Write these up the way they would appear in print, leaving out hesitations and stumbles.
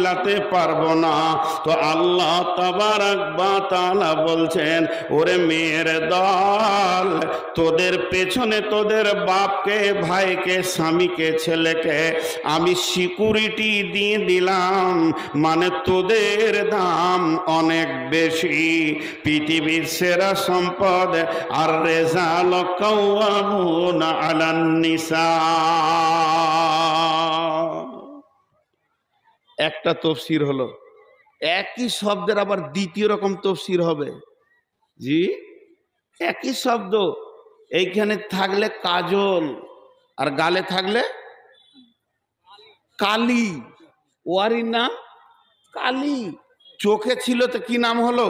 মিলাতে পারবো না। তো আল্লাহ তাবারক ওয়া তাআলা বলছেন, ওরে মেয়ের দল, তোদের পেছনে তোদের বাপকে, ভাইকে, স্বামীকে, ছেলেকে আমি সিকিউরিটি দিয়ে দিলাম, মানে তোদের দাম অনেক বেশি। পৃথিবীর সেরা সম্পদ আর রিজাল কাওয়ামুনা আলান নিসা। একটা তাফসীর হলো, একই শব্দের আবার দ্বিতীয় রকম তাফসীর হবে। জি, একই শব্দ, এইখানে থাকলে কাজল আর গালে থাকলে কালি, ওয়ারির নাম কালি। চোখে ছিল তো কি নাম হলো?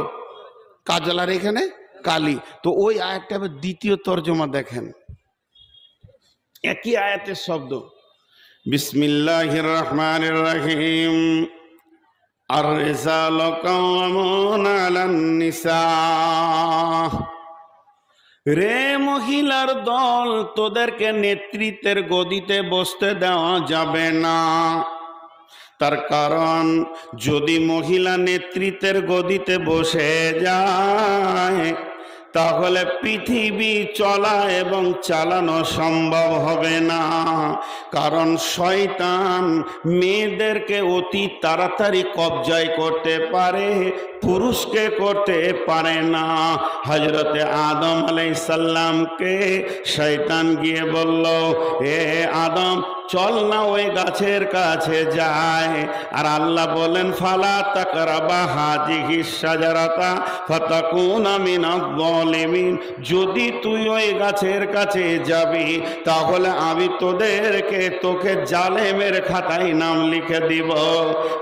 কাজল, আর এখানে কালি। তো ওই আয়াতটা দ্বিতীয় তর্জমা দেখেন, একই আয়াতের শব্দ। বিসমিল্লাহির রহমানির রহিম। আর রিজালু কাওয়ামুনা আলান নিসা। রে মহিলার দল, তোদেরকে নেতৃত্বের গদিতে বসতে দেওয়া যাবে না। তার কারণ, যদি মহিলা নেতৃত্বের গদিতে বসে যায় তাহলে পৃথিবী চলা এবং চালানো সম্ভব হবে না। কারণ শয়তান মেয়েদেরকে অতি তাড়াতাড়ি কবজায় করতে পারে, পুরুষকে করতে পারে না। হযরতে আদম আলাইহিস সালামকে শয়তান গিয়ে বলল, এ আদম, চল না ওই গাছের কাছে যায়। আর আল্লাহ বলেন, ফালা তাকরাবা হাযিহিস শাজারাতা ফাতাকুনা মিনাজ যালিমিন। যদি তুই ওই গাছের কাছে যাবি তাহলে আমি তোকে জালেমের খাতায় নাম লিখে দিব।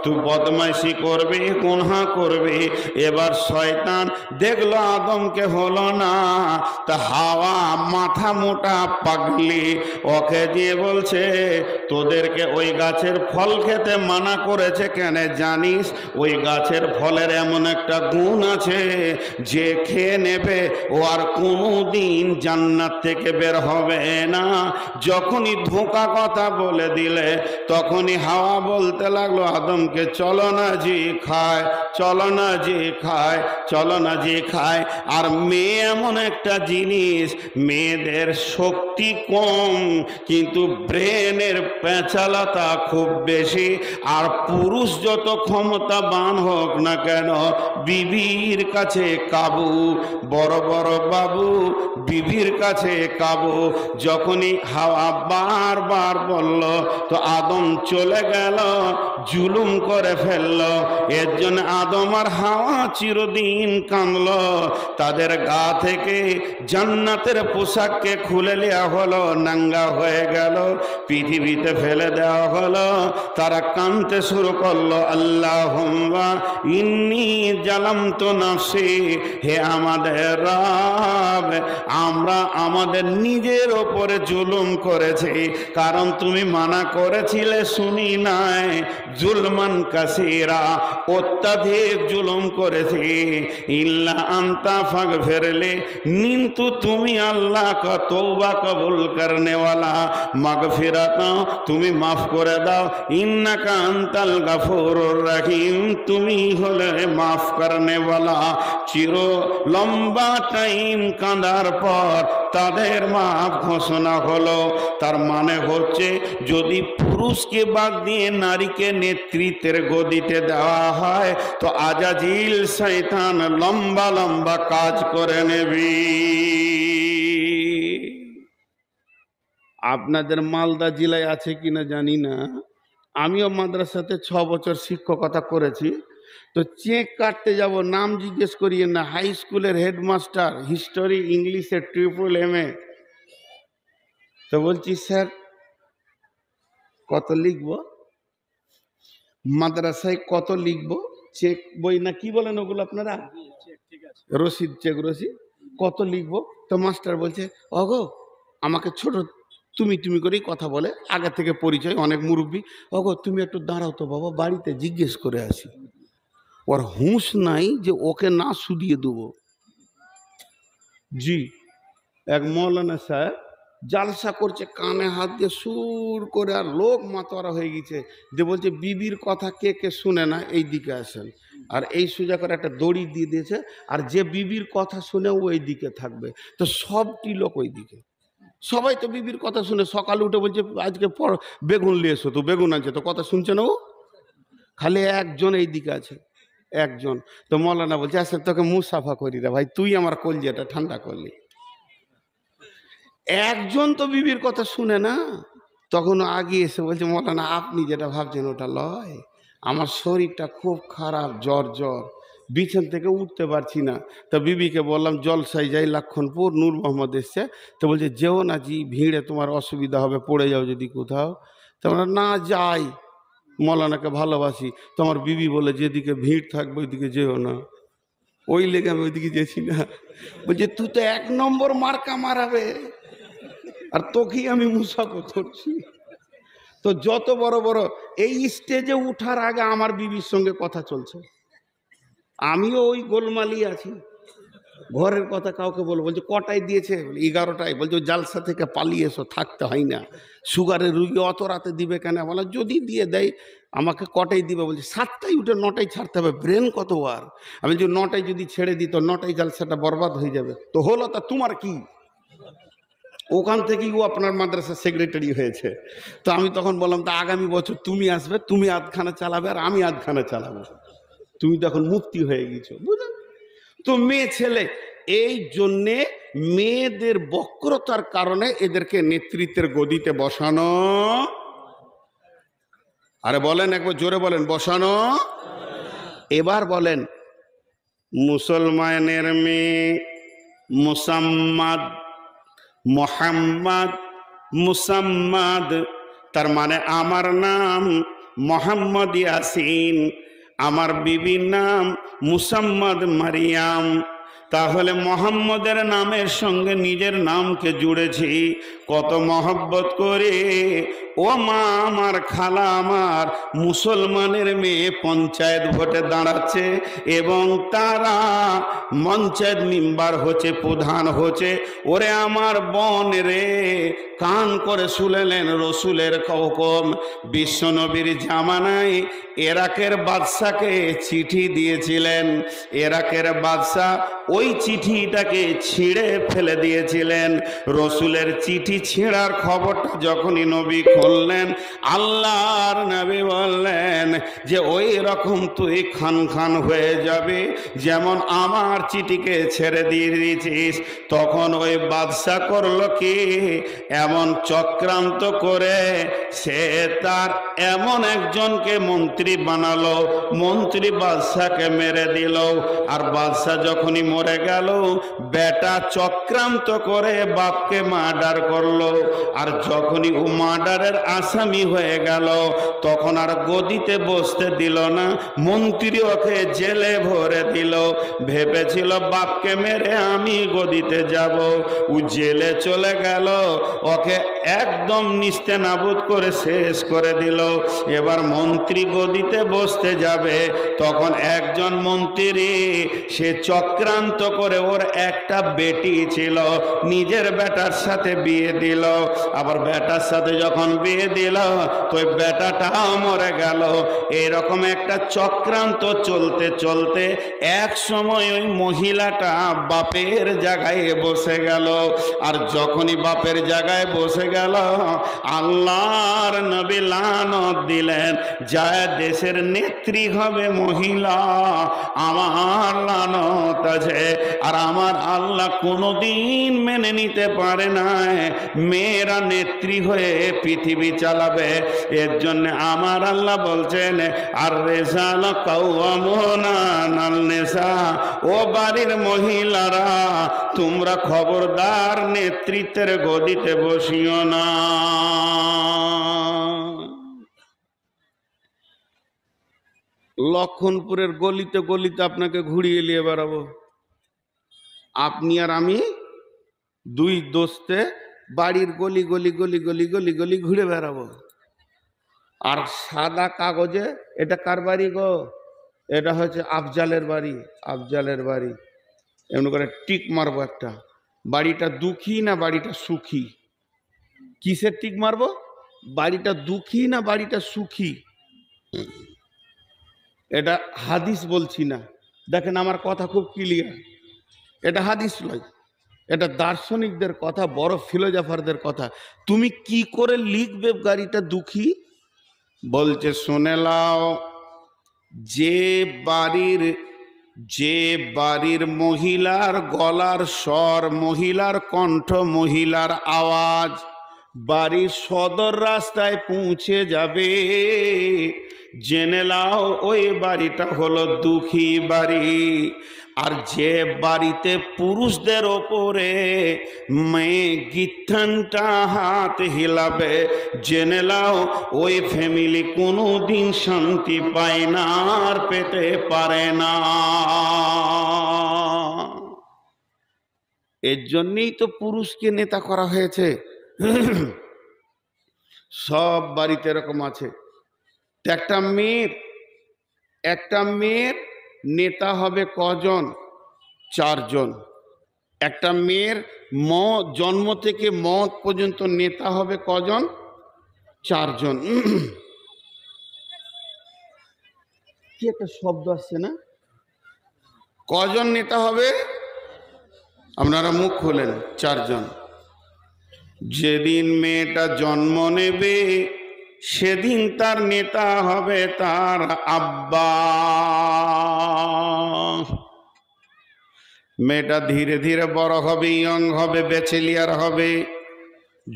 তুই বদমাইশি করবি, গুনাহ করবি। এবার শয়তান দেখলো আদমকে হলো না, তা হাওয়া মাথা মোটা পাগলি, ওকে দিয়ে বলছে, তোদেরকে ওই গাছের ফল খেতে মানা করেছে কেন জানিস? ওই গাছের ফলের এমন একটা গুণ আছে, যে খেয়ে নেবে ও আর কোনোদিন জান্নাত থেকে বের হবে না। যখনই ধোঁকা কথা বলে দিলে তখনই হাওয়া বলতে লাগলো আদমকে, চলো না জি খায়, চলো না জি খায়, চলো না জি খায়। আর মেয়ে এমন একটা জিনিস, মেয়েদের শক্তি কম কিন্তু ব্রেনের পেঁচালতা খুব বেশি। আর পুরুষ যত ক্ষমতাবান হোক না কেন, বিবির কাছে কাবু। বড় বড় বাবু বিবির কাছে কাবু। যখনই হাওয়া বারবার বলল তো আদম চলে গেল, জুলুম করে ফেলল। এর জন্য আদম আর হাওয়া চিরদিন কাঁদল। তাদের গা থেকে জান্নাতের পোশাককে খুলে নেওয়া হলো, নাঙ্গা হয়ে গেল, পৃথিবীতে ফেলে দেওয়া হলো। তারা কাঁদতে শুরু করলো, আল্লাহুম্মা ইন্নী জালামতু নাফসি। হে আমাদের রব, আমরা আমাদের নিজের ওপরে জুলুম করেছি, কারণ তুমি মানা করেছিলে শুনি নাই। জুলমান কাসীরা, অত্যাধিক জুলুম করেছি। ইল্লা আনতা ফাগফিরলি, কিন্তু তুমি আল্লাহ কা তওবা কবুল করনে ওয়ালা, মাগফিরাত, তুমি মাফ করে দাও। ইন্নাকা আনতাল গাফুরুর রহিম, তুমি হলে মাফ করনে ওয়ালা। চির লম্বা টাইম কাঁদার পর তাদের মাফ ঘোষণা হলো। তার মানে হচ্ছে, যদি পুরুষকে বাদ দিয়ে নারীকে নেতৃত্বের গদিতে দেওয়া হয় তো আজাজিল শয়তান লম্বা লম্বা কাজ করে নেবে। আপনাদের মালদা জেলায় আছে কিনা জানি না, আমিও মাদ্রাসাতে 6 বছর শিক্ষকতা করেছি। তো চেক কাটতে যাব, নাম জিজ্ঞেস করিয়ে না, হাই স্কুলের হেডমাস্টার, হিস্টোরি ইংলিশে MAAA। তো বলছি, স্যার কত লিখব, মাদ্রাসায় কত লিখব, চেক বই না কি বলেন ওগুলো আপনারা, রসিদ, চেক রসিদ, কত লিখব? তো মাস্টার বলছে, ওগো, আমাকে ছোট তুমি তুমি করেই কথা বলে, আগে থেকে পরিচয়, অনেক মুরব্বী। ওগো তুমি একটু দাঁড়াও তো বাবা, বাড়িতে জিজ্ঞেস করে আসি। ওর হুঁশ নাই যে ওকে না শুধিয়ে দেবো। জি, এক মৌলানা সাহেব জালসা করছে, কানে হাত দিয়ে সুর করে, আর লোক মাতোয়ারা হয়ে গেছে। যে বলছে বিবির কথা কে কে শুনে না এই দিকে আসেন, আর এই সোজা করে একটা দড়ি দিয়ে দিয়েছে, আর যে বিবির কথা শুনে ওই দিকে থাকবে। তো সবটি লোক ওই দিকে, সবাই তো বিবির কথা শুনে সকালে উঠে বলছে আজকে বেগুন নিয়ে এসো, তো বেগুন আছে, তো কথা শুনছে না ও, খালি একজন এই দিকে আছে, একজন। তো মৌলানা বলছে আচ্ছা তোকে মুখ সাফা করি রে ভাই, তুই আমার কলজিয়াটা ঠান্ডা করলি। একজন তো বিবির কথা শুনে না। তখন আগে এসে বলছে মৌলানা আপনি যেটা ভাবছেন ওটা লয়, আমার শরীরটা খুব খারাপ, জ্বর জ্বর, বিছান থেকে উঠতে পারছি না। তা বিবিকে বললাম জলসাই যাই লক্ষণপুর, নূর মোহাম্মদ এসছে। তো বলছে যেও না জি, ভিড়ে তোমার অসুবিধা হবে, পড়ে যাও যদি কোথাও। তো আমরা না যাই, মৌলানাকে ভালোবাসি। তোমার বিবি বলে যেদিকে ভিড় থাকবে ওইদিকে যেও না, ওই লেগে আমি ওইদিকে যেছি না। বলছে তুই তো 1 নম্বর মার্কা মারাবে, আর তোকেই আমি মুসাফা করছি। তো যত বড় বড় এই স্টেজে উঠার আগে আমার বিবির সঙ্গে কথা চলছে, আমিও ওই গোলমালি আছি, ঘরের কথা কাউকে বলবো। বলছে কটায় দিয়েছে? 11টায়। বলছে জালসা থেকে পালিয়ে এসো, থাকতে হয় না, সুগারের রুগী অত রাতে দিবে কেন? বলে যদি দিয়ে দেয় আমাকে কটায় দিবে? বলছে 7টায় উঠে 9টায় ছাড়তে হবে, ব্রেন কত আর। আমি যে 9টায় যদি ছেড়ে দিই তো 9টায় জালসাটা বরবাদ হয়ে যাবে। তো হলো, তা তোমার কি? ওখান থেকেই ও আপনার মাদ্রাসা সেক্রেটারি হয়েছে। তো আমি তখন বললাম তা আগামী বছর তুমি আসবে, তুমি আধখানা চালাবে আর আমি আধখানা চালাবো, তুমি তখন মুক্তি হয়ে গেছো, বুঝলেন? তো মেয়ে ছেলে, এই জন্যে মেয়েদের বক্রতার কারণে এদেরকে নেতৃত্বের গদিতে বসানো। আরে বলেন একবার জোরে বলেন, বসানো। এবার বলেন মুসলমানের মেয়ে মুসাম্মাদ, মোহাম্মদ, মুসাম্মাদ, তার মানে আমার নাম মোহাম্মদ ইয়াসিন, আমার বিবির নাম মুসাম্মদ মারিয়াম। তাহলে মোহাম্মদের নামের সঙ্গে নিজের নামকে জুড়েছি কত মহব্বত করে। ও মা আমার, খালা আমার, মুসলমানের মেয়ে পঞ্চায়েত ভোটে দাঁড়াচ্ছে এবং তারা পঞ্চায়েত মেম্বার হচ্ছে, প্রধান হচ্ছে। ওরে আমার বোন রে, কান করে শুনেলেন রসুলের হুকুম। বিশ্বনবীর জামানায় ইরাকের বাদশাকে চিঠি দিয়েছিলেন, ইরাকের বাদশা ওই চিঠিটাকে ছিঁড়ে ফেলে দিয়েছিলেন। রসুলের চিঠি ছিঁড়ার খবরটা যখনই নবী খুললেন, আল্লাহর নবী বললেন যে ওই রকম তুই খান খান হয়ে যাবে যেমন আমার চিঠিকে ছেড়ে দিয়ে দিয়েছিস। তখন ওই বাদশা করলো কি, এমন চক্রান্ত করে সে তার এমন একজনকে মন্ত্রী বানালো, মন্ত্রী বাদশাকে মেরে দিল। আর বাদশা যখনই মরে গেল, বেটা চক্রান্ত করে বাপকে মার্ডার করলো। আর যখনই ও মার্ডারের আসামি হয়ে গেল, তখন আর গদিতে বসতে দিল না, মন্ত্রী ওকে জেলে ভরে দিল। ভেবেছিল বাপকে মেরে আমি গদিতে যাব, ও জেলে চলে গেল, ওকে একদম নিস্তেনাবুদ করে শেষ করে দিল। এবার মন্ত্রী গদিতে বসতে যাবে, তখন একজন মন্ত্রী সে চক্রান্ত করে ওর একটা বেটি ছিল, নিজের বেটার সাথে বিয়ে দিল। আবার বেটার সাথে যখন বিয়ে দিল, তো বেটাটাও মরে গেল। এরকম একটা চক্রান্ত চলতে চলতে এক সময় ওই মহিলাটা বাপের জায়গায় বসে গেল। আর যখনই বাপের জায়গায় বসে গেল, আল্লাহর নবী লানত দিলেন, যায় দেশের নেত্রী হবে মহিলা, আমার লানত আছে। আর আমার আল্লাহ কোনোদিন মেনে নিতে পারে না মেয়েরা নেত্রী হয়ে পৃথিবী চালাবে। এর জন্য আমার আল্লাহ বলছেন, আর রেজাল কাওয়ামুনা আলান নিসা, ও বাড়ির মহিলারা তোমরা খবরদার নেতৃত্বের গদিতে বসিও না। লক্ষণপুরের গলিতে গলিতে আপনাকে ঘুরিয়ে নিয়ে বেড়াবো, আপনি আর আমি দুই দোস্তে বাড়ির গলি গলি গলি গলি গলি গলি ঘুরে বেড়াবো। আর সাদা কাগজে এটা কার বাড়ি গো, এটা হচ্ছে আফজালের বাড়ি, আফজালের বাড়ি, এমন করে টিক মারবো একটা। বাড়িটা দুঃখী না বাড়িটা সুখী, কিসের টিক মারবো? বাড়িটা দুঃখী না বাড়িটা সুখী? এটা হাদিস বলছি না, দেখেন আমার কথা খুব ক্লিয়ার। এটা হাদিস নয়, এটা দার্শনিকদের কথা, বড় ফিলোজফারদের কথা। তুমি কি করে লিখবে গাড়িটা দুঃখী? বলছে শুনে লাও, যে বাড়ির যে বাড়ির মহিলার গলার স্বর, মহিলার কণ্ঠ, মহিলার আওয়াজ বাড়ির সদর রাস্তায় পৌঁছে যাবে, জেনে লাও ওই বাড়িটা হলো দুঃখী বাড়ি। আর যে বাড়িতে পুরুষদের ওপরে মেয়ে গিত্থানটা হাত হিলাবে, জেনে লাও ওই ফ্যামিলি কোনোদিন শান্তি পায় না, আর পেতে পারে না। এর জন্যই তো পুরুষকে নেতা করা হয়েছে। সব বাড়িতে এরকম আছে। একটা মেয়ের নেতা হবে কজন? 4 জন। একটা মেয়ের জন্ম থেকে মত পর্যন্ত নেতা হবে কজন? 4 জন। কি একটা শব্দ আসছে না? কজন নেতা হবে? আপনারা মুখ খোলেন। 4 জন। যেদিন মেয়েটা জন্ম নেবে সেদিন তার নেতা হবে তার আব্বা। মেয়েটা ধীরে ধীরে বড় হবে, ইয়ং হবে, ব্যাচেলিয়ার হবে,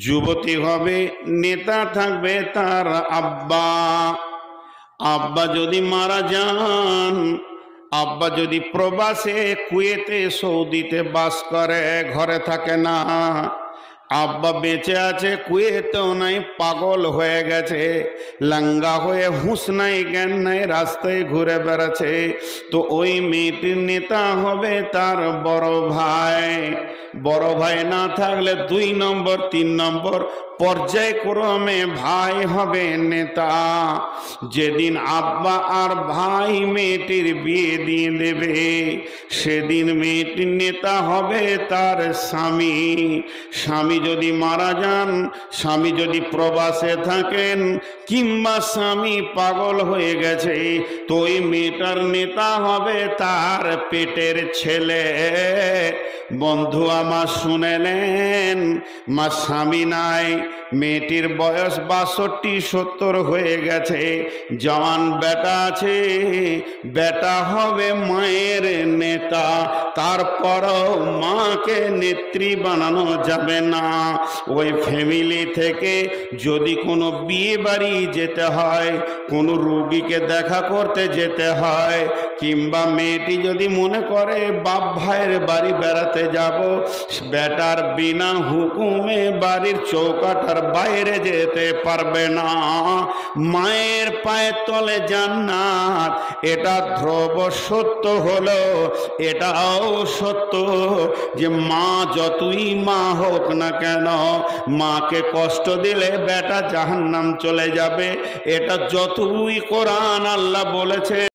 যুবতী হবে, নেতা থাকবে তার আব্বা। আব্বা যদি মারা যান, আব্বা যদি প্রবাসে, কুয়েতে, সৌদিতে বাস করে, ঘরে থাকে না, আব্বা বেঁচে আছে, কুয়েতেও নাই, পাগল হয়ে গেছে, লাঙ্গা হয়ে হুঁশ নাই, জ্ঞান নাই, রাস্তায় ঘুরে বেড়াচ্ছে, তো ওই মেয়েটির নেতা হবে তার বড় ভাই। বড় ভাই না থাকলে 2 নম্বর 3 নম্বর পর্যায়ক্রমে ভাই হবে নেতা। যেদিন আব্বা আর ভাই মেয়েটির বিয়ে দিয়ে দেবে, সেদিন মেয়েটির নেতা হবে তার স্বামী। স্বামী যদি মারা যান, স্বামী যদি প্রবাসে থাকেন, কিংবা স্বামী পাগল হয়ে গেছে, তো ওই মেয়েটার নেতা হবে তার পেটের ছেলে। বন্ধু আমার শুনেলেন, মা স্বামী নাই, মেয়েটির বয়স 62-70 হয়ে গেছে, জওয়ান বেটা আছে, বেটা হবে মায়ের নেতা। তারপরও মাকে নেত্রী বানানো যাবে না। ওই ফ্যামিলি থেকে যদি কোনো বিয়ে বাড়ি যেতে হয়, কোনো রুগীকে দেখা করতে যেতে হয়, কিংবা মেয়েটি যদি মনে করে বাপ ভাইয়ের বাড়ি বেড়াতে যাব, বেটার বিনা হুকুমে বাড়ির চৌকাটার বাইরে যেতে পারবে না। মায়ের পায়ের তলে জান্নাত, এটা ধ্রুব সত্য হলো। এটাও সত্য যে মা যতই মা হোক না কেন, মাকে কষ্ট দিলে বেটা জাহান্নাম চলে যাবে। এটা যতই কোরআন আল্লাহ বলেছে।